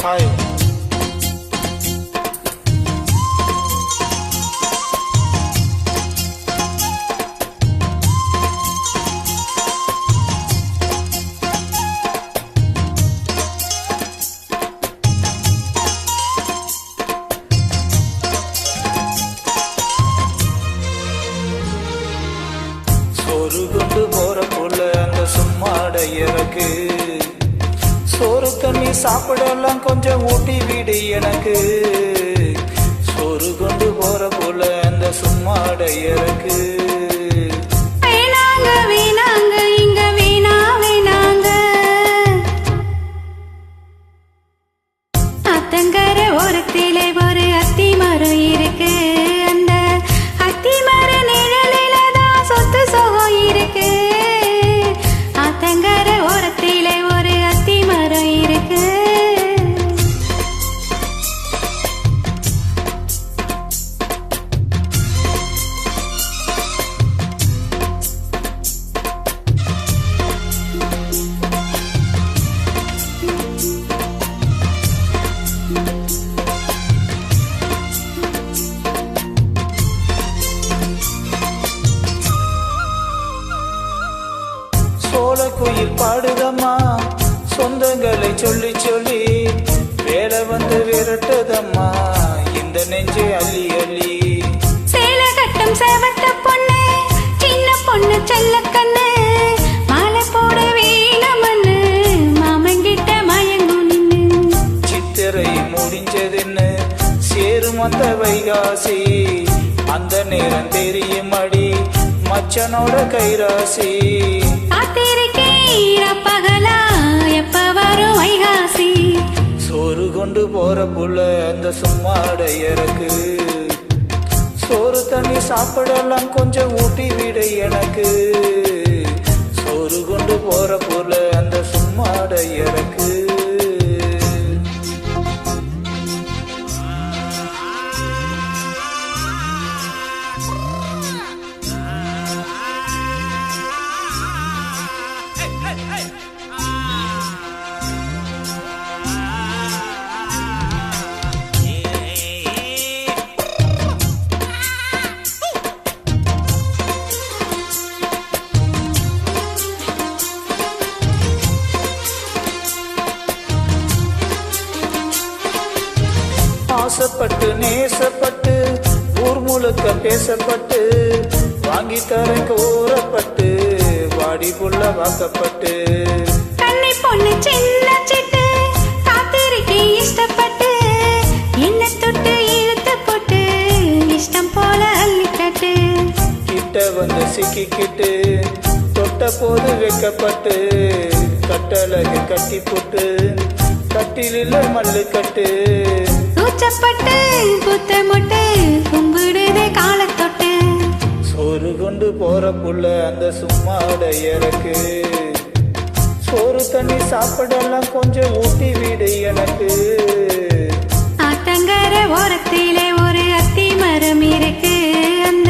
Hi. சோறு கொண்டு போற போல அந்த சும்மாட இறக்கு, சோறு தண்ணி சாப்பிடலாம் கொஞ்சம் ஊட்டி வீடு எனக்கு. சோறு கொண்டு போற போல அந்த சும்மாட இறக்கு. வேணாங்க வேணாங்க இங்க வேணா வேணாங்க, அத்தங்கர ஓரத்திலே ஒரு அத்தி மரம் இருக்கு, அந்த அத்தி மர நிழலில தான் சொத்து சுகம் இருக்கு. அத்தங்கர ஓரத்திலே ஒரு அத்தி மரம் இருக்கு. சோளக்குயில் பாடுதம்மா சொந்தங்களை சொல்லி சொல்லி, வேலை வந்து விரட்டுதம்மா இந்த நெஞ்சு அள்ளி அள்ளி. சேல கட்டும் சேவத்த பொண்ணு, சின்ன பொண்ணு செல்லக்கண்ணு, மாலை போட வேணமன்னு மாமங்கிட்ட மயங்கும் நின்னு. சித்திரை முடிஞ்சதுன்னு சேரும் அந்த வைகாசி, அந்த நேரம் தெரியும் அடி மச்சனோட கைராசி. காத்திருக்கேன் பகலா எப்ப வரும் வைகாசி. சோறு கொண்டு போற புள்ள அந்த சும்மாட இறக்கு, சோறு தண்ணி சாப்பிடலாம் கொஞ்சம் ஊட்டி விட எனக்கு. சோறு கொண்டு போற புள்ள அந்த சும்மாட இறக்கு. ஆசைப்பட்டு நேசப்பட்டு ஊர் முழுக்க பேசப்பட்டு, வாங்கி தர கோரப்பட்டு வாடி புள்ள வாக்கப்பட்டு. கண்ணை பொண்ணு சின்ன சிட்டு காத்திருக்கேன் இஷ்டப்பட்டு, என்ன தொட்டு இழுத்து போட்டு இஷ்டம் போல அள்ளிக்கட்டு. கிட்ட வந்து சிக்கிக்கிட்டு தொட்ட போது வைக்கப்பட்டு, கட்டழகு கட்டி போட்டு கட்டிலில் மல்லு கட்டு. கூச்சப்பட்டு குத்த முட்டு கும்பிடுதே காலத்தொட்டு. சோறு கொண்டு போற புள்ள அந்த சும்மாட இறக்கு, சோறு தண்ணி சாப்பிடலாம் கொஞ்சம் ஊட்டி வீடு எனக்கு. ஆத்தங்கர ஓரத்திலே ஒரு அத்தி மரம் இருக்கு, அந்த